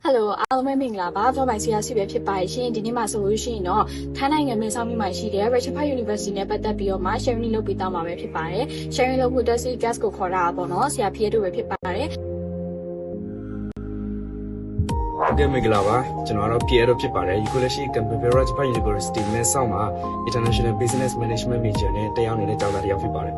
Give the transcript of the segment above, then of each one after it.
Hello အားလုံးပဲမင်္ဂလာပါကျွန်တော်မိုင်ဆရာစီပဲဖြစ်ပါရှင်ဒီနေ့မှာဆိုလို့ရှိရင်တော့ထိုင်းနိုင်ငံမှာစောင့်ပြီးမှရှိတဲ့ Ratchaburi University နဲ့ပတ်သက်ပြီးတော့မှ sharing လုပ်ပေးတော့မှာပဲဖြစ်ပါတယ် sharing လုပ်ဖို့တက်စီ guest ကိုခေါ်တာပေါ့နော်ဆရာဖေတို့ပဲဖြစ်ပါတယ်ဟုတ်ကဲ့မင်္ဂလာပါကျွန်တော်ကတော့ Pierre ဖြစ်ပါတယ် Ecology Campus Ratchaburi University နဲ့ဆောက်မှာ International Business Management Major နဲ့တရားနေတဲ့ကျောင်းသားတစ်ယောက်ဖြစ်ပါတယ်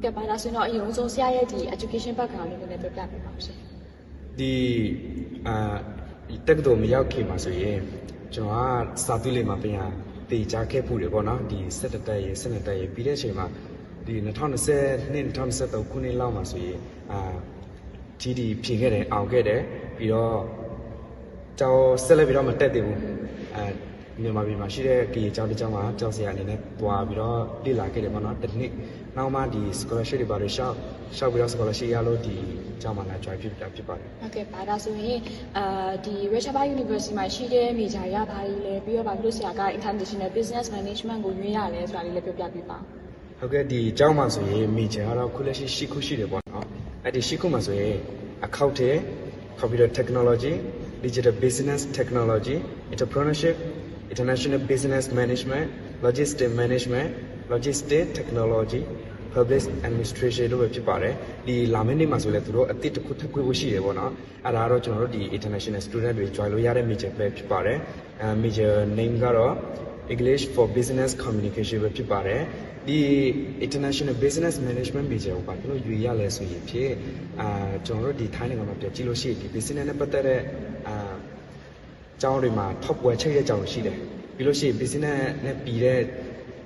ကဲပါလားဆိုတော့အရင်ဆုံးဆရာရဲ့ဒီ education background လေးကိုလည်းပြောပြပေးပါဦးရှင်ဒီတက်တော့မရောက်ခင်မှာဆိုရင်ကျွန်တော်ကစာသွေးလေးမှာပြန်တေချာခဲ့ဖို့တယ်ပေါ့နော်ဒီ17တက်ရေး12တက်ရေးပြီးတဲ့အချိန်မှာဒီ2020 2023ခုနှစ်လောက်မှာဆိုရင်GD ဖြေခဲ့တယ်အောင်ခဲ့တယ်ပြီးတော့ကျောင်းဆက်လက်ပြီးတော့မတက်သေးဘူးမြန်မာပြည်မှာရှိတဲ့ကေကျောင်းတစ်ကျောင်းမှာကျောင်းဆရာအနေနဲ့တွားပြီးတော့လေ့လာခဲ့တယ်ပေါ့နော်တစ်နှစ်နောက်မှဒီ scholarship တွေပါလို့ရှောက်ပြီးတော့ scholarship ရလို့ဒီကျောင်းမှာလာ join ဖြစ်ပါတယ်ဟုတ်ကဲ့ပါဒါဆိုရင်ဒီ Ratchaburi University မှာရှိတဲ့ major ရပါလိမ့်လေပြီးတော့ဗာလို့ဆရာက International Business Management ကိုရွေးရတယ်ဆိုတာလေးလည်းပြောပြပေးပါဟုတ်ကဲ့ဒီကျောင်းမှာဆိုရင် major ကတော့ခုလက်ရှိ10ခုရှိတယ်ပေါ့နော်အဲ့ဒီ10ခုမှာဆိုရင် accounting computer technology digital business technology entrepreneurship international business management logistic management logistic technology public administration တို့ပဲဖြစ်ပါတယ်ဒီလာမယ့်နေ့မှာဆိုလဲသူတို့အသစ်တစ်ခုထပ်ခွဲဖို့ရှိတယ်ပေါ့နော်အဲ့ဒါတော့ကျွန်တော်တို့ဒီ international student တွေ join လို့ရတဲ့ major ပဲဖြစ်ပါတယ်major name ကတော့ English for Business Communication ပဲဖြစ်ပါတယ်ဒီ international business management major ကိုပါကျွန်တော်ရွေးရလဲဆိုရင်ဖြစ်ကျွန်တော်တို့ဒီထိုင်းနိုင်ငံမှာပြကြည့်လို့ရှိရင်ဒီ business နဲ့ပတ်သက်တဲ့ကျောင်းတွေမှာ top ဝယ်ချိတ်တဲ့ကျောင်းရှိတယ်ပြီးလို့ရှိရင် business နဲ့ပြီးတဲ့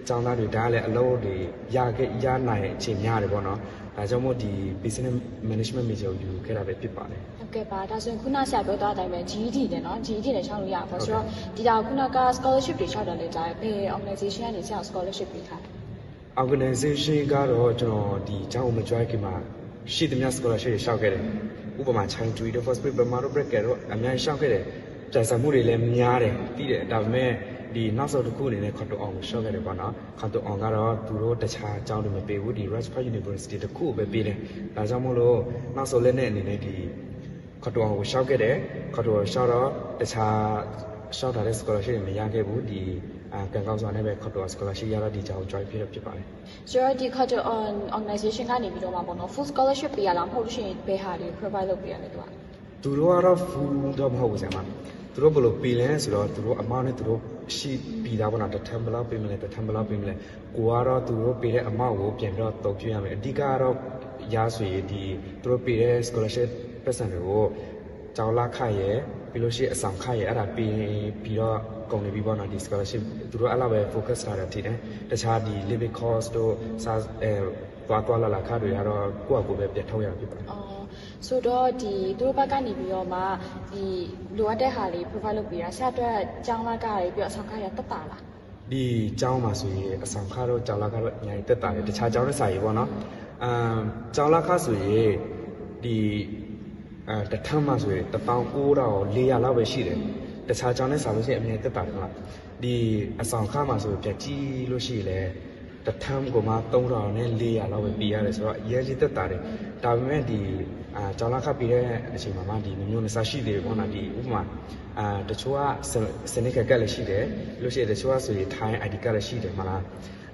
ကျောင်းသားတွေဒါလည်းအလုပ်တွေရနိုင်အချိန်များတယ်ပေါ့နော်ဒါကြောင့်မို့ဒီ business management major ကိုယူခဲ့တာပဲဖြစ်ပါတယ်ဟုတ်ကဲ့ပါဒါဆိုရင်ခုနဆရာပြောသွားတဲ့အတိုင်းပဲ GED နဲ့နော် GED နဲ့ရှောက်လို့ရပါဆိုတော့ဒီတော့ခုနက scholarship တွေရှောက်တယ်လေဒါဘယ် organization ကနေဆရာ scholarship ပေးထားတယ် organization ကတော့ကျွန်တော်ဒီကျောင်းကိုမ join ခင်မှာရှိသမျှ scholarship တွေရှောက်ခဲ့တယ်ဥပမာ China to the first paper Maro Bracket တော့အများကြီးရှောက်ခဲ့တယ်จ่ายစမှုတွေလည်းများတယ်ပြီးတယ်ဒါပေမဲ့ဒီနောက်ဆုံးတစ်ခုအနေနဲ့ခွန်တိုအောင်ကိုရှော့ခဲ့တယ်ပေါ့နော်ခွန်တိုအောင်ကတော့သူတို့တခြားအကြောင်းတွေမပေးဘူးဒီ Ratchaburi University တခုပဲပေးတယ်ဒါကြောင့်မို့လို့နောက်ဆုံးလက်နဲ့အနေနဲ့ဒီခွန်တိုအောင်ကိုရှော့ခဲ့တယ်ခွန်တိုအောင်ရှော့တော့တခြားရှော့ထားတဲ့ scholarship တွေမရခဲ့ဘူးဒီကံကောင်းစွာနဲ့ပဲခွန်တိုအောင် scholarship ရတော့ဒီကြောင် join ဖြစ်ပါတယ်ဆိုတော့ဒီ Culture on organization ကနေပြီးတော့မှာပေါ့နော် full scholarship ပေးရလားမဟုတ်လို့ရှိရင်ဘယ်ဟာတွေ provide လုပ်ပေးရလဲသူတို့ကတော့ full တော့မဟုတ်ဘူးဆရာမသူတို့ဘယ်လိုပေးလဲဆိုတော့သူတို့အမောင်းနဲ့သူတို့ရှိပြီးသားပေါ့နော်တစ်ထမ်ဘလောက်ပေးမလဲတစ်ထမ်ဘလောက်ပေးမလဲကိုကတော့သူတို့ပေးတဲ့အမောင်းကိုပြန်ပြီးတော့တုံ့ပြန်ရမယ်အဓိကကတော့ရဆိုရင်ဒီသူတို့ပေးတဲ့ scholarship percent တွေကိုကျောင်းလာခရဲပြီးလို့ရှိရင်အဆောင်ခရဲအဲ့ဒါပြီးတော့ကုန်နေပြီပေါ့နော်ဒီ scholarship သူတို့အဲ့လောက်ပဲ focus ထားတာထင်တယ်တခြားဒီ living cost တို့သွားလာခတွေကတော့ကိုယ့်အကူပဲပြန်ထုတ်ရမှာဖြစ်ပါတယ်ဆိုတော့ဒီသူတို့ဘက်ကနေပြီးတော့မှဒီလိုအပ်တဲ့ဟာတွေ provide လုပ်ပေးတာဆရာအတွက်ကျောင်းလာကတွေပြီးတော့အဆောင်ခရတက်တာလားဒီကျောင်းမှာဆိုရင်အဆောင်ခတော့ကျောင်းလာကတော့အများကြီးတက်တာတယ်တခြားကျောင်းနဲ့စာရေးပေါ့နော်ကျောင်းလာခဆိုရင်ဒီတစ်ထပ်မှဆိုရင်19400လောက်ပဲရှိတယ်တခြားကျောင်းနဲ့စာလို့ရှိရင်အများကြီးတက်တာတယ်ဟုတ်လားဒီအဆောင်ခမှာဆိုပြန်ကြည့်လို့ရှိရင်လည်းတထမ်းကိုမှ3400လောက်ပဲပေးရတယ်ဆိုတော့အရေးကြီးတက်တာတယ်ဒါပေမဲ့ဒီကျောင်းလာခပြီးတဲ့အချိန်မှာဒီမျိုးနဲ့စားရှိတယ်ပေါ့နော်ဒီဥပမာတချို့ကစနစ်ကလည်းရှိတယ်လို့ရှိရင်တချို့ကဆိုရင် Thai ID ကလည်းရှိတယ်မလား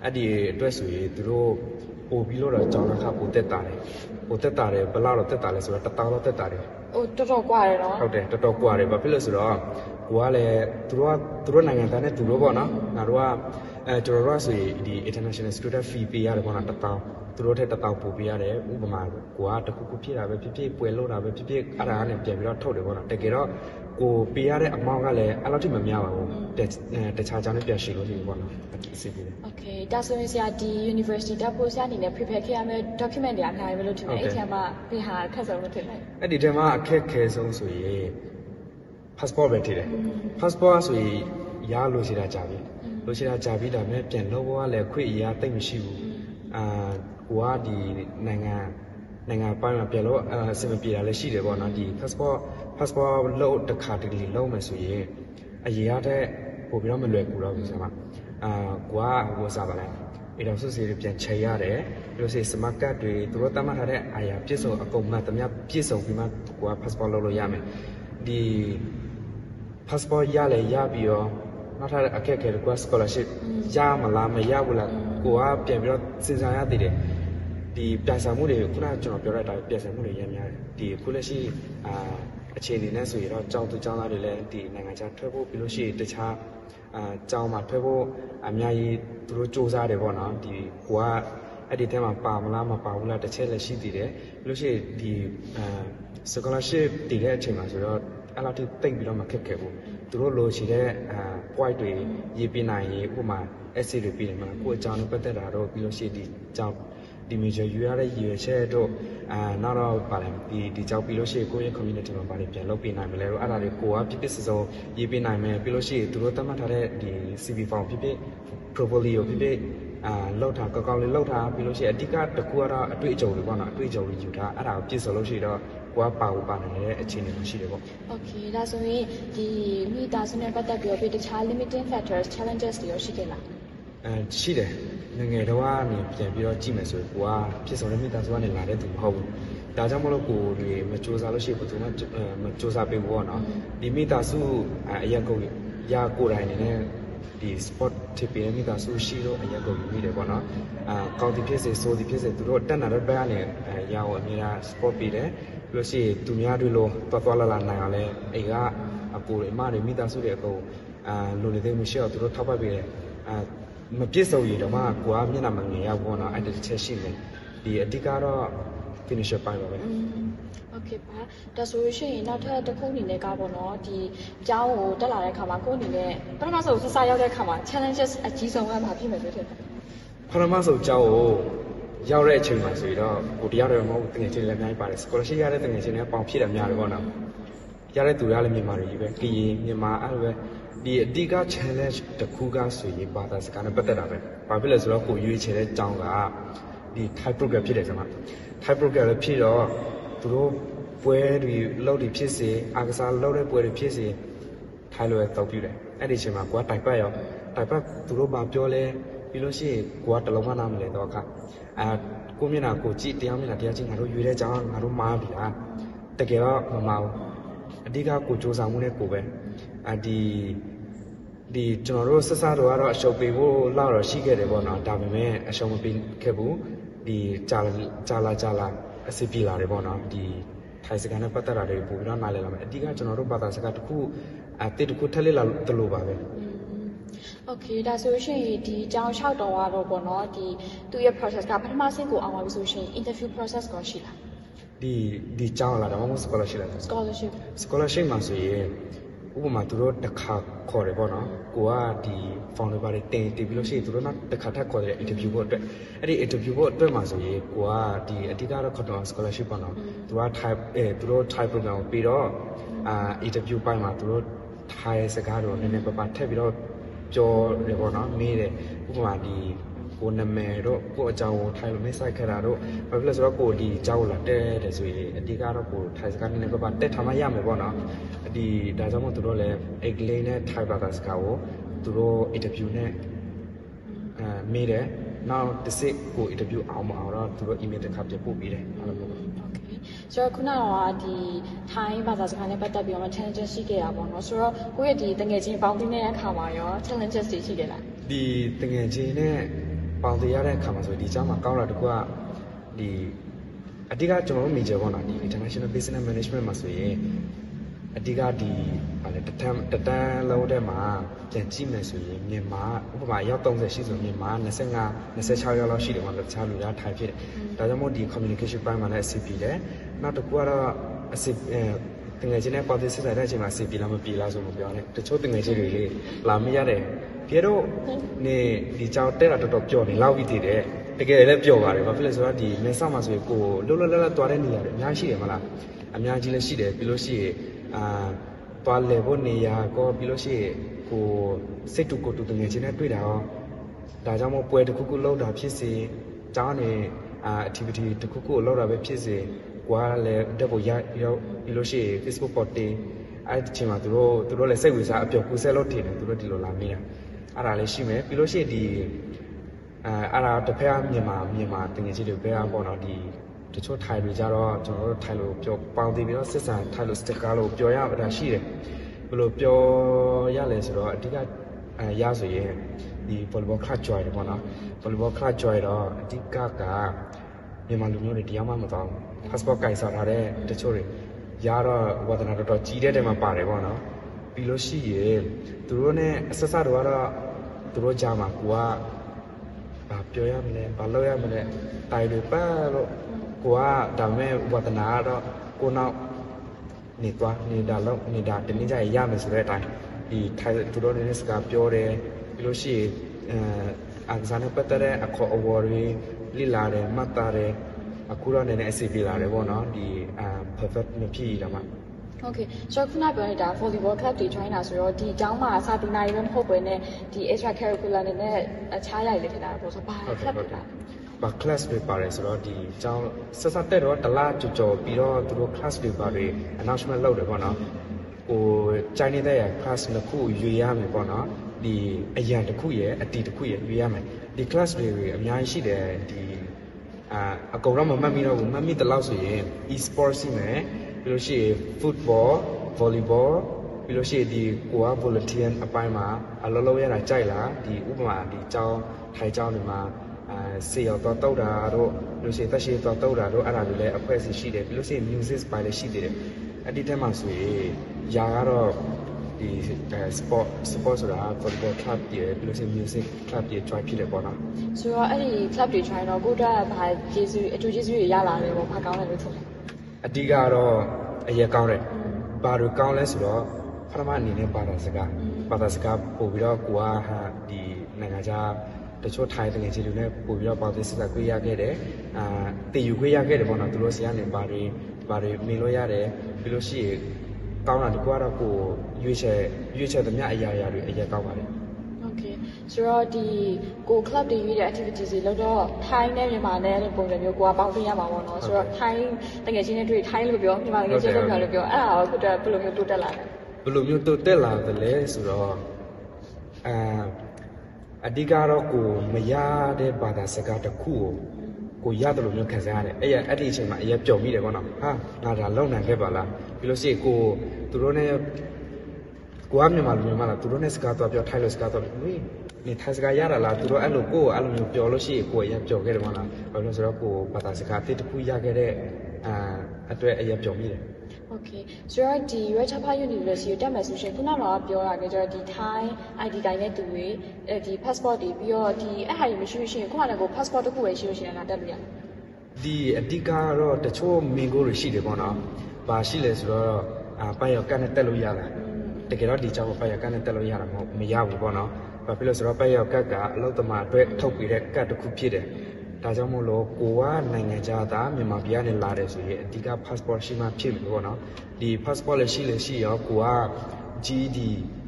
အဲ့ဒီအတွက်ဆိုရင်သူတို့ပို့ပြီးတော့ကျောင်းလာခပို့တက်တာတယ်ပို့တက်တာတယ်ဘယ်လောက်တော့တက်တာလဲဆိုတော့1000လောက်တက်တာတယ်ဟိုတော်တော်กว่าတယ်နော်ဟုတ်တယ်တော်တော်กว่าတယ်ဘာဖြစ်လို့ဆိုတော့ကိုကလည်းသူတို့နိုင်ငံသားနဲ့သူတို့ပေါ့နော်ငါတို့က ကျွန်တော်တို့ဆိုရင်ဒီ international student fee ပေးရတယ်ပေါ့နော်1000သူတို့ထက်1000ပို့ပေးရတယ်ဥပမာကိုကတခုခုဖြစ်တာပဲဖြစ်ပွဲလို့တာပဲဖြစ်အဲ့ဒါကနေပြန်ပြီးတော့ထုတ်တယ်ပေါ့နော်တကယ်တော့ကိုပေးရတဲ့အမောင်းကလည်းအဲ့လောက်ထိမများပါဘူးတခြားကြောင်းနဲ့ပြန်ရှင်းလို့ရှိရင်ပေါ့နော်အစီအစဉ် Okay ဒါဆိုရင်ဆရာဒီ university တက်ဖို့ဆရာအနေနဲ့ prepare ခဲ့ရမယ့် document တွေအများကြီးပဲလို့ထင်တယ်အဲ့ဒီမှာဒီဟာခက်ဆုံးလို့ထင်တယ်အဲ့ဒီထဲမှာအခက်ခဲဆုံးဆိုရင် passport ပဲထည့်တယ် passport ဆိုရင်ရလို့ရှိတာကြာပြီလို့ရှိတာကြာပြီဒါပေမဲ့ပြန်လို့ဘောကလည်းခွင့်အရာတိတ်မရှိဘူးကိုကဒီနိုင်ငံပိုင်းမှာပြန်လို့အဆင်မပြေတာလည်းရှိတယ်ပေါ့နော်ဒီ passport လို့တစ်ခါတလေလုံးမယ်ဆိုရင်အရေးရတဲ့ပို့ပြီးတော့မလွယ်ကူတော့ဘူးဆရာမကိုကဟိုစားပါလဲအဲ့တော့စုစီတွေပြန်ချိန်ရတယ်ပြီးလို့ရှိရင် smart card တွေသူတို့တတ်မှတ်ထားတဲ့အာရပြည့်စုံအကုန်မှတမပြည့်စုံပြီးမှကိုက passport လုပ်လို့ရမယ်ဒီ passport ရလဲရပြီးတော့နောက်ထပ်အခက်အခဲတွေက scholarship ရမလားမရဘူးလားကိုကပြန်ပြီးတော့စဉ်းစားရသေးတယ်ဒီပြန်ဆံမှုတွေခုနကကျွန်တော်ပြောတဲ့အတိုင်းပြန်ဆံမှုတွေရများတယ်ဒီခုလက်ရှိအခြေအနေနဲ့ဆိုရင်တော့ကျောင်းသူကျောင်းသားတွေလည်းဒီနိုင်ငံခြားထွက်ဖို့ပြီးလို့ရှိရင်တခြားကျောင်းမှာထွက်ဖို့အများကြီးသူတို့စူးစမ်းတယ်ပေါ့နော်ဒီကိုကအဲ့ဒီထဲမှာပါမလားမပါဘူးလားတစ်ချက်လည်းရှိသေးတယ်ပြီးလို့ရှိရင်ဒီscholarship တည်တဲ့အချိန်မှာဆိုတော့အဲ့လောက်ထိတိတ်ပြီးတော့မခက်ခဲဘူးသူတို့လိုချင်တဲ့ point တွေရေးပြနိုင်ရေးဥပမာ essay တွေပြီးတယ်မလားကိုအကြောင်းနဲ့ပတ်သက်တာတော့ပြီးလို့ရှိရင်ဒီကျောင်းဒီ major ယူရတဲ့ရည်ရွယ်ချက်တို့နောက်တော့ပါလဲဒီကြောက်ပြီးလို့ရှိရင်ကိုယ့်ရဲ့ community မှာပါလေပြန်လုပ်ပေးနိုင်မလဲတော့အဲ့ဒါတွေကိုကပြပြစစုံရေးပေးနိုင်မယ်ပြီးလို့ရှိရင်သူတို့သတ်မှတ်ထားတဲ့ဒီ CV form ပြ portfolio ပြလောက်ထားကောက်လေးလောက်ထားပြီးလို့ရှိရင်အဓိကတကူကတော့အတွေ့အကြုံတွေပေါ့နော်အတွေ့အကြုံတွေယူထားအဲ့ဒါကိုပြည့်စုံလို့ရှိတော့ကိုကပါနိုင်တဲ့အခြေအနေမျိုးရှိတယ်ပေါ့ Okay ဒါဆိုရင်ဒီမိသားစုနဲ့ပတ်သက်ပြီးတော့တခြား limiting factors challenges တွေရောရှိခဲ့လားရှိတယ်ငယ်တော့ကနေပြန်ပြီးတော့ကြည့်မယ်ဆိုရင်ကိုကဖြစ်ဆုံးတဲ့မိသားစုကနေလာတဲ့သူမဟုတ်ဘူးဒါကြောင့်မလို့ကိုတွေမစူးစမ်းလို့ရှိရင်ဘယ်သူမှမစူးစမ်းပေးဘူးပေါ့နော်ဒီမိသားစုအရက်ကုန်ရကိုယ်တိုင်နေနဲ့ဒီ sport တစ်ပေးမိသားစုရှိတော့အရက်ကုန်ယူမိတယ်ပေါ့နော်ကောင်းသည်ဖြစ်စေဆိုးသည်ဖြစ်စေသူတို့တက်နာတဲ့ဘက်ကနေရအောင်အများ sport ပေးတယ်ပြီးလို့ရှိရင်သူများတွေလို့တော်လာနိုင်အောင်လဲအိမ်ကအကိုတွေအမတွေမိသားစုတွေအကုန်လိုနေတဲ့မရှိတော့သူတို့ထောက်ပံ့ပေးတယ်မပြည့်စုံရတော့မှကိုကမျက်နှာမငယ်ရဘူးပေါ့နော်အဲ့တချက်ရှိတယ်ဒီအဓိကတော့ finisher ပိုင်းပါပဲ Okay ပါဒါဆိုလို့ရှိရင်နောက်ထပ်တစ်ခုအနေနဲ့ကပေါ့နော်ဒီအကြောင်းကိုတက်လာတဲ့အခါမှာကိုယ်အနေနဲ့ပထမဆုံးစရောက်တဲ့အခါမှာ challenges အကြီးဆုံးကဘာဖြစ်မယ်လို့ထင်လဲပထမဆုံးအကြောင်းကိုရောက်တဲ့အချိန်မှာဆိုရင်တော့ကိုတရားတော်မဟုတ်တကယ်ချင်းလည်းအများကြီးပါတယ် scholarship ရတဲ့တကယ်ချင်းလည်းပေါင်ဖြစ်တယ်များတယ်ပေါ့နော်ရတဲ့သူတွေကလည်းမြန်မာတွေကြီးပဲကရင်မြန်မာအဲ့လိုပဲဒီအဓိက challenge တစ်ခုကဆိုရင်ဘာသာစကားနဲ့ပတ်သက်တာပဲဘာဖြစ်လဲဆိုတော့ကိုရွေးချယ်တဲ့အကြောင်းကဒီ Thai program ဖြစ်တယ်ကျွန်မ Thai program လည်းဖြစ်တော့သူတို့ပွဲတွေလုပ်တွေဖြစ်စေအားကစားလုပ်တဲ့ပွဲတွေဖြစ်စေထိုင်လို့တောက်ပြတယ်အဲ့ဒီအချိန်မှာကိုကတိုင်ပတ်သူတို့မပြောလဲပြီးလို့ရှိရင်ကိုကတလုံးမနာမလဲတော့အခါကိုမျက်နှာကိုကြည့်တရားမျက်နှာတရားချင်းငါတို့ရွေးတဲ့ကြောင်းငါတို့မားပြီလားတကယ်တော့မမားဘူးအဓိကကိုစူးစမ်းမှုနဲ့ကိုပဲဒီကျွန်တော်တို့ဆက်စားတော့အရှုပ်ပေးဖို့လောက်တော့ရှိခဲ့တယ်ပေါ့နော်ဒါပေမဲ့အရှုံးမပေးခဲ့ဘူးဒီကြာလာအစီပြေလာတယ်ပေါ့နော်ဒီထိုင်စကန်နဲ့ပတ်သက်တာတွေပို့ပြီးတော့နားလည်လာမယ်အဓိကကျွန်တော်တို့ဘာသာစကားတစ်ခုတစ်ခုထက်လေးလာတလို့ပါပဲ Okay ဒါဆိုရှင်ဒီအကြောင်းလျှောက်တော့တော့ပေါ့နော်ဒီသူရဲ့ process ကပထမဆင့်ကိုအောင်ပါပြီဆိုရှင် interview process ကိုရှိလားဒီကြောင်းလာတော့မဟုတ် scholarship လား scholarship မှာဆိုရင်ဥပမာသူတို့တစ်ခါခေါ်တယ်ပေါ့နော်ကိုကဒီ founder ဘာတွေတင်ပြီးလို့ရှိရင်သူတို့နောက်တစ်ခါထပ်ခေါ်တယ် interview ဖို့အတွက်အဲ့ဒီ interview ဖို့အတွက်မှာဆိုရင်ကိုကဒီအဓိကတော့ control scholarship ပေါ့နော်သူက သူတို့ Thai program ကိုပြီးတော့ interview ပိုင်းမှာသူတို့ Thai စကားတော့နည်းနည်းပါထည့်ပြီးတော့ပြောတယ်ပေါ့နော်မေးတယ်ဥပမာဒီကိုနာမည်တော့ကိုအကြောင်းကိုထိုင်လို့မဆိုင်ခဲ့တာတော့ဘာဖြစ်လဲဆိုတော့ကိုဒီအကြောင်းလာတဲ့တယ်ဆိုရင်အဓိကတော့ကိုထိုင်စကားနည်းနည်းပါတက်ထားမှရမယ်ပေါ့နော်ဒီဒါကြောင့်မို့သူတို့လည်းအင်္ဂလိပ်နဲ့ထိုင်ဘာသာစကားကိုသူတို့ interview နဲ့မေးတယ်နောက်တစ်စိကို interview အောင်မအောင်တော့သူတို့ email တစ်ခါပြပို့ပေးတယ်အဲ့လိုပေါ့ Okay ဆိုတော့ခုနကဒီထိုင်းဘာသာစကားနဲ့ပတ်သက်ပြီးတော့ challenges ရှိခဲ့တာပေါ့နော်ဆိုတော့ကိုယ့်ရဲ့ဒီတငယ်ချင်းပေါင်းသင်းတဲ့အခါမှာရော challenges တွေရှိခဲ့လားဒီတငယ်ချင်းနဲ့ပေါင်းတရတဲ့အခါမှာဆိုဒီအကြောင်းမှာကောင်းတာတကူကဒီအဓိကကျွန်တော်တို့ major ပေါ့နော်ဒီ international business management မှာဆိုရင် အဓိကဒီဗာလေတတန်းလုံးထဲမှာပြန်ကြည့်မယ်ဆိုရင်မြန်မာဥပမာရောက်30ရှိဆိုမြန်မာ25 26ရောက်လောက်ရှိတယ်မှာတခြားလူသားထိုင်ဖြစ်တယ်ဒါကြောင့်မို့ဒီ communication ပိုင်းမှာလည်းအဆင်ပြေတယ်နောက်တစ်ခုကတော့အဆင်တငယ်ချင်းနဲ့ပတ်သက်ဆက်တဲ့အချိန်မှာအဆင်ပြေလားမပြေလားဆိုလို့ပြောတယ်တချို့တငယ်ချင်းတွေလေလာမရတယ်ပြေတော့နေဒီကြောင်တက်တာတော်တော်ပျော်နေလောက်ပြီးတည်တယ်တကယ်လည်းပျော်ပါတယ်ဘာဖြစ်လဲဆိုတော့ဒီမင်းဆောက်မှာဆိုရင်ကိုလှုပ်လှုပ်လှသွားတဲ့နေရာတွေအများကြီးရှိတယ်မလားအများကြီးလည်းရှိတယ်ပြီးလို့ရှိရင်သွားလေဖို့နေရာကိုပြီးလို့ရှိရင်ကိုစိတ်တူကိုတူတငယ်ချင်းနဲ့တွေ့တာရောဒါကြောင့်မို့ပွဲတစ်ခုခုလောက်တာဖြစ်စေကျောင်းနေactivity တစ်ခုခုလောက်တာပဲဖြစ်စေကွာလည်းတက်ဖို့ရပြီးလို့ရှိရင် Facebook ပေါ်တင်အဲ့ဒီချိန်မှာသူတို့လည်းစိတ်ဝင်စားအပျော်ကူးဆက်လို့ထင်တယ်သူတို့ဒီလိုလာမေးတာအဲ့ဒါလည်းရှိမယ်ပြီးလို့ရှိရင်ဒီအဲ့ဒါတစ်ဖက်ကမြန်မာတငယ်ချင်းတွေပဲပေါ့နော်ဒီတချို့ထိုင်တွေကြတော့ကျွန်တော်တို့ထိုင်လို့ပြောပေါင်းတည်ပြီးတော့စစ်စံထိုင်လို့ sticker လို့ပြောရတာရှိတယ်ဘယ်လိုပြောရလဲဆိုတော့အဓိကရဆိုရင်ဒီ volleyball club join တယ်ပေါ့နော် volleyball club join တော့အဓိကမြန်မာလူမျိုးတွေတရားမှမတော် passport ကိုင်ဆောင်ထားတဲ့တချို့တွေရတော့ဝါသနာတော်တော်ကြီးတဲ့တဲမှာပါတယ်ပေါ့နော်ပြီးလို့ရှိရင်သူတို့ ਨੇ အဆက်ဆက်တော့သူတို့ကြားမှာကိုကဘာပြောရမလဲဘာလုပ်ရမလဲတိုင်တွေပတ်လို့ကိုကဒါမဲ့ဝါသနာတော့ကိုနောက်နေတာလုံးနေတာတနေ့ကျရင်ရမယ်ဆိုတဲ့အတိုင်းဒီထိုင်သူတို့ ਨੇ စကားပြောတယ်ပြီးလို့ရှိရင်အကစားနဲ့ပတ်သက်တဲ့အခေါ်အဝေါ်တွေလိလာတယ်မှတ်သားတယ်အခုတော့နည်းနည်းအစီပြေလာတယ်ပေါ့နော်ဒီperfect မဖြစ်ရမှာโอเคဆိုတော့ခုနပြောနေတာ volleyball club တွေ join တာဆိုတော့ဒီအကြောင်းမှာစာတူနိုင်ပဲမဟုတ်ဘဲနဲ့ဒီ extra curricular နဲ့အခြားရိုက်လေးထည့်တာပေါ့ဆိုတော့ဘာ club တွေလဲဘာ class တွေပါတယ်ဆိုတော့ဒီအကြောင်းဆက်တက်တော့တလားကြော်ပြီးတော့သူတို့ class တွေပါတွေ announcement လုပ်တယ်ပေါ့နော်ဟို Chinese တဲ့ class တစ်ခုရွေးရမယ်ပေါ့နော်ဒီအရန်တစ်ခုရယ်အတီတစ်ခုရယ်ရွေးရမယ်ဒီ class တွေအများကြီးရှိတယ်ဒီအကုန်တော့မမှတ်မိတော့ဘူးမှတ်မိတဲ့လောက်ဆိုရင် e-sport ရှိမယ်ပြီးလို့ရှိရင် football volleyball ပြီးလို့ရှိရင်ဒီကိုက volunteer အပိုင်းမှာအလုံးလုံးရတာကြိုက်လားဒီဥပမာဒီကျောင်းထိုင်ကျောင်းတွေမှာစေရောက်တော့တောက်တာတို့လို့ရှိရင်တက်ရှိတော့တောက်တာတို့အဲ့ဒါတွေလည်းအဖွဲ့အစည်းရှိတယ်ပြီးလို့ရှိရင် music ပိုင်းလည်းရှိသေးတယ်အဲ့ဒီထဲမှာဆိုရင်ယာကတော့ဒီ sport ဆိုတာ volleyball club တွေပြီးလို့ရှိရင် music club တွေ join ဖြစ်တယ်ပေါ့နော်ဆိုတော့အဲ့ဒီ club တွေ join တော့ကိုတော့ဘာကျေးဇူးအထူးကျေးဇူးတွေရလာတယ်ပေါ့ဘာကောင်းလဲလို့ထင်တယ်အဓိကတော့အရေးကောင်းတယ်ဘာတွေကောင်းလဲဆိုတော့ပထမအနေနဲ့ဘာသာစကားပို့ပြီးတော့ကိုကဒီနိုင်ငံခြားတချို့ထိုင်တငယ်ချင်းတွေနဲ့ပို့ပြီးတော့ပေါင်းသင်းစစ်ဆေးခွင့်ရခဲ့တယ်တည်ယူခွင့်ရခဲ့တယ်ပေါ့နော်သူတို့ဆီကနေဘာတွေမေးလို့ရတယ်ပြီးလို့ရှိရင်ကောင်းတာဒီကွာတော့ကိုရွေးချယ်သမျှအရာတွေအရေးကောင်းပါတယ်Okay ဆိုတော့ဒီကို club တွေရွေးတဲ့ activities တွေလောက်တော့ထိုင်းနဲ့မြန်မာနဲ့ပုံစံမျိုးကိုကပေါင်းသိရမှာပေါ့နော်ဆိုတော့ထိုင်းတကယ်ချင်းနဲ့တွေ့ထိုင်းလို့ပြောမြန်မာတကယ်ချင်းလို့ပြောအဲ့ဒါရောခုတည်းဘယ်လိုမျိုးတိုးတက်လာလဲဘယ်လိုမျိုးတိုးတက်လာတယ်လဲဆိုတော့အဓိကတော့ကိုမရတဲ့ဘာသာစကားတစ်ခုကိုရတယ်လို့မျိုးခံစားရတယ်အဲ့ဒီအချိန်မှာအရေးပျော်မိတယ်ပေါ့နော်ဟာငါဒါလုံနိုင်ခဲ့ပါလားပြီးလို့ရှိရင်ကိုသူတို့နဲ့ကိုကမြန်မာလူမျိုးလားသူတို့နဲ့စကားတော့ပြောထိုင်းလို့စကားတော့ဝေးနေထိုင်းစကားရတာလားသူတို့အဲ့လိုကိုအဲ့လိုမျိုးပြောလို့ရှိရင်ကိုအရေးပျော်ခဲ့တယ်ပေါ့နော်ဘာလို့ဆိုတော့ကိုဘာသာစကားတစ်ခုရခဲ့တဲ့အတွက်အရေးပျော်မိတယ်Okay ဆိုတော့ဒီ Ratchapa University ကိုတက်မယ်ဆိုရှင်ခုနကတော့ပြောတာကြတော့ဒီ Thai ID တိုင်းနဲ့တူတွေဒီ passport တွေပြီးတော့ဒီအဲ့ဟာတွေမရှိလို့ရှိရင်ခုနကကို passport တစ်ခုပဲရှိလို့ရှိရင်လာတက်လို့ရတယ်ဒီအဓိကတော့တချို့မင်ကိုတွေရှိတယ်ပေါ့နော်။ဘာရှိလဲဆိုတော့ပိုင်ရောက်ကတ်နဲ့တက်လို့ရလား။တကယ်တော့ဒီကြောင့်ပိုင်ရောက်ကတ်နဲ့တက်လို့ရတာမရဘူးပေါ့နော်။ဘာဖြစ်လို့ဆိုတော့ပိုင်ရောက်ကတ်ကအလုပ်သမားအတွက်ထုတ်ပေးတဲ့ကတ်တစ်ခုဖြစ်တယ်။ဒါကြောင့်မို့လို့ကိုကနိုင်ငံခြားသားမြန်မာပြည်ကနေလာတယ်ဆိုရင်အဓိက passport ရှိမှဖြစ်မယ်ပေါ့နော်။ဒီ passport လည်းရှိရောကိုက GED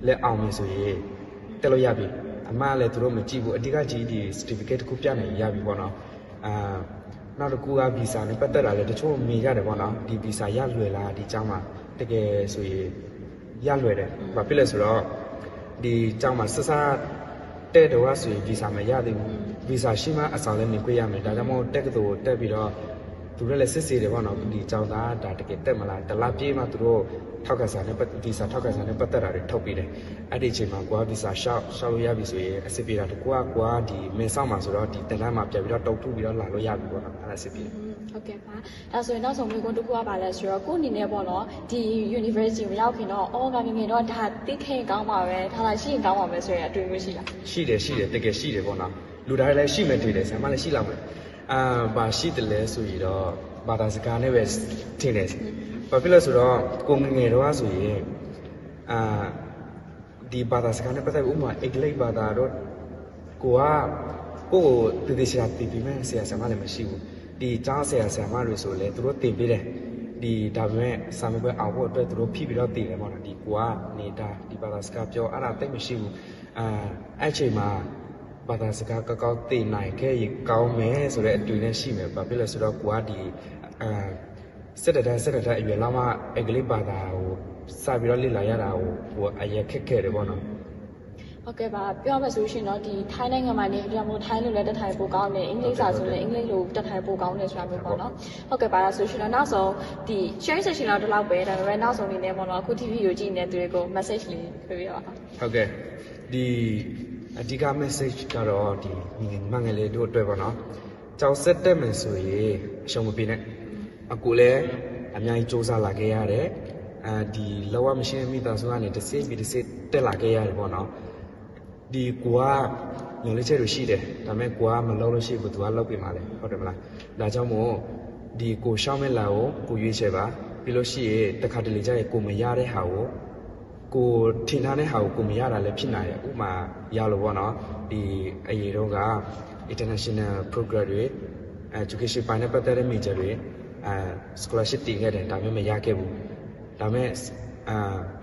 လက်အောင်ပြီဆိုရင်တက်လို့ရပြီ။အမှန်လည်းသူတို့မကြည့်ဘူးအဓိက GED certificate တစ်ခုပြနေရပြီပေါ့နော်။နောက်တစ်ခုကဗီဇာနဲ့ပတ်သက်တာလည်းတချို့မြင်ရတယ်ပေါ့နော်ဒီဗီဇာရလွယ်လားဒီကျောင်းမှာတကယ်ဆိုရင်ရလွယ်တယ်ဘာဖြစ်လဲဆိုတော့ဒီကျောင်းမှာဆက်တဲ့တော့ဆိုရင်ဗီဇာမရသေးဘူးဗီဇာရှိမှအဆောင်လည်းနေခွင့်ရမယ်ဒါကြောင့်မို့တက်ကတူတက်ပြီးတော့သူတို့လည်းစစ်ဆေးတယ်ပေါ့နော်ဒီကျောင်းသားဒါတကယ်တက်မလားတလားပြေးမှသူတို့ထောက်ကစားနဲ့ဗီဇာထောက်ကစားနဲ့ပတ်သက်တာတွေထုတ်ပေးတယ်အဲ့ဒီအချိန်မှာကိုကဗီဇာရှောက်လို့ရပြီဆိုရင်အစစ်ပြေတာတကွာဒီမင်းဆောင်မှာဆိုတော့ဒီတန်းတန်းမှာပြန်ပြီးတော့တုတ်ထုပြီးတော့လာလို့ရပြီပေါ့နော်အဲ့ဒါစစ်ပြေ ဟုတ်ကဲ့ပါဒါဆိုရင်နောက်ဆုံးမျိုးကိုတစ်ခုကပါလဲဆိုတော့ကိုအနေနဲ့ပေါ့နော်ဒီ university မရောက်ခင်တော့အော်ငါငယ်ငယ်တော့ဒါသိခင်ကောင်းပါပဲဒါလာရှိရင်ကောင်းပါပဲဆိုရင်အတွေ့အကြုံရှိလား ရှိတယ်တကယ်ရှိတယ်ပေါ့နော်လူတိုင်းလည်းရှိမယ်တွေ့တယ်ဆရာမလည်းရှိလောက်မယ်ဘာရှိတယ်လဲဆိုရင်တော့ဘာသာစကားနဲ့ပဲထင်တယ်ဘာဖြစ်လဲဆိုတော့ကိုငယ်တော့ဆိုရင်ဒီဘာသာစကားနဲ့ပတ်သက်ဥပမာအင်္ဂလိပ်ဘာသာတော့ကိုတည်တည်ရှာတည်ပြီးမဲ့ဆရာဆရာမလည်းမရှိဘူးဒီကြားဆရာဆရာမတွေဆိုလဲသူတို့တင်ပေးတယ်ဒီဒါပေမဲ့စာမေးပွဲအောင်ဖို့အတွက်သူတို့ဖြည့်ပြီးတော့တည်တယ်ပေါ့နော်ဒီကိုကနေတာဒီဘာသာစကားပြောအဲ့ဒါတိတ်မရှိဘူးအဲ့ချိန်မှာဘာသာစကားကောက်တည်နိုင်ခဲ့ရင်ကောင်းမယ်ဆိုတဲ့အတွေ့နဲ့ရှိမယ်ဘာဖြစ်လဲဆိုတော့ကိုကဒီစစ်တမ်းအရွယ်လောက်မှအင်္ဂလိပ်ဘာသာကိုစာပြီးတော့လေ့လာရတာကိုအရင်ခက်ခဲတယ်ပေါ့နော်ဟုတ်ကဲ့ပါပြောမှဆိုရှင်တော့ဒီထိုင်းနိုင်ငံမှာနေကြမို့ထိုင်းလိုလည်းတက်ထိုင်ပို့ကောင်းတယ်အင်္ဂလိပ်စာဆိုလည်းအင်္ဂလိပ်လိုတက်ထိုင်ပို့ကောင်းတယ်ဆိုတာမျိုးပေါ့နော်ဟုတ်ကဲ့ပါဒါဆိုရှင်တော့နောက်ဆုံးဒီ share session တော့ဒီလောက်ပဲဒါပေမဲ့နောက်ဆုံးအနေနဲ့ပေါ့နော်အခု TV ကိုကြည့်နေတဲ့သူတွေကို message လေးပြောပြပါဟုတ်ကဲ့ဒီအဓိက message ကတော့ဒီငငယ်လေးတို့အတွက်ပေါ့နော်ကြောက်ဆက်တက်မယ်ဆိုရင်အရှုံးမပေးနဲ့အခုလည်းအများကြီးစူးစမ်းလာခဲ့ရတယ်ဒီလောကမရှိမိသားစုကနေတစ်စိတက်လာခဲ့ရတယ်ပေါ့နော်ဒီကွာညလေးချက်တွေရှိတယ်ဒါပေမဲ့ကွာမလုပ်လို့ရှိဘူးသူကလုပ်ပြမှာလေဟုတ်တယ်မလားဒါကြောင့်မို့ဒီကိုရှောင်းမဲ့လာကိုရွေးချယ်ပါပြီးလို့ရှိရင်တခါတလေကျရင်ကိုမရတဲ့ဟာကိုထင်ထားတဲ့ဟာကိုမရတာလည်းဖြစ်နိုင်တယ်ဥပမာရလို့ပေါ့နော်ဒီအရေးတော့က international program တွေ education ပိုင်းနဲ့ပတ်သက်တဲ့ major တွေscholarship တင်ခဲ့တယ်ဒါပေမဲ့မရခဲ့ဘူးဒါပေမဲ့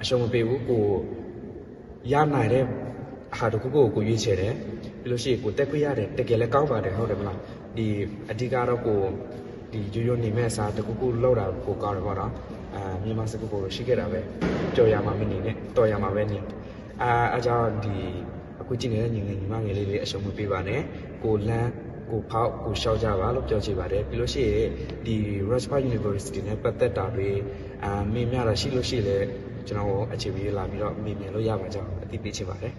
အရှုံးမပေးဘူးကိုရနိုင်တဲ့ဟာတခုကိုရွေးချယ်တယ်ပြီးလို့ရှိရင်ကိုတက်ခွင့်ရတယ်တကယ်လည်းကောင်းပါတယ်ဟုတ်တယ်မလားဒီအဓိကတော့ကိုဒီရိုးနေမဲ့အစားတခုလောက်တာကိုကောင်းတယ်ပေါ့နော်မြန်မာစကားကိုရှိခဲ့တာပဲကြော်ရမှာမနေနဲ့တော်ရမှာပဲနေအကြောင်းဒီအခုကြည့်နေတဲ့ညီမငယ်လေးတွေအရှုံးမပေးပါနဲ့ကိုလန်းကိုဖောက်ကိုရှောက်ကြပါလို့ပြောချင်ပါတယ်ပြီးလို့ရှိရင်ဒီ Rajpath University နဲ့ပတ်သက်တာတွေမင်းများတာရှိလို့ရှိလေကျွန်တော်အခြေပေးလာပြီးတော့မြင်လို့ရပါကြောင်းအသိပေးချင်ပါတယ်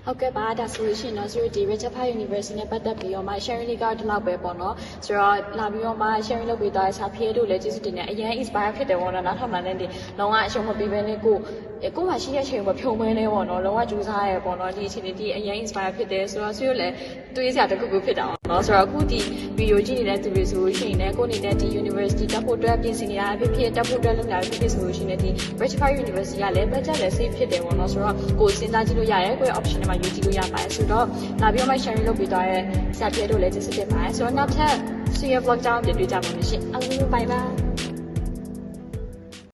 ဟုတ်ကဲ့ပါဒါဆိုလို့ရှိရင်တော့ဒီ Rajpath University နဲ့ပတ်သက်ပြီးတော့မှ sharing လေးကတော့ဒီလောက်ပဲပေါ့နော်ဆိုတော့လာပြီးတော့မှ sharing လုပ်ပေးသွားတဲ့စာဖေးတို့လည်းကျေးဇူးတင်တယ်အရင် inspire ဖြစ်တယ်ပေါ့နော်နောက်ထပ်မှလည်းဒီလုံးဝအရှုံးမပေးဘဲနဲ့ကိုမှရှိတဲ့အချိန်မှာဖြုံမဲနေပေါ့နော်လုံးဝကြိုးစားရဲပေါ့နော်ဒီအချိန်ဒီအရင် inspire ဖြစ်တယ်ဆိုတော့ဆွေးလည်းတွေးစရာတစ်ခုဖြစ်တာပေါ့နော်ဆိုတော့အခုဒီ video ကြည့်နေတဲ့သူတွေဆိုလို့ရှိရင်လည်းကိုနေတဲ့ဒီ university တက်ဖို့အတွက်ပြင်ဆင်နေတာဖြစ်တက်ဖို့အတွက်လုပ်နေတာဖြစ်ဆိုလို့ရှိရင်ဒီ Rajpath University ကလည်း budget လည်း safe ဖြစ်တယ်ပေါ့နော်ဆိုတော့ကိုစဉ်းစားကြည့်လို့ရတယ်ကို option တွေမှာယူကြည့်လို့ရပါတယ်ဆိုတော့လာပြီးတော့မှ sharing လုပ်ပေးသွားတဲ့ဆရာပြည့်တို့လည်းကျေးဇူးတင်ပါတယ်ဆိုတော့နောက်ထပ် share vlog ကြောင်းပြန်တွေ့ကြပါမယ်ရှင်အားလုံး bye bye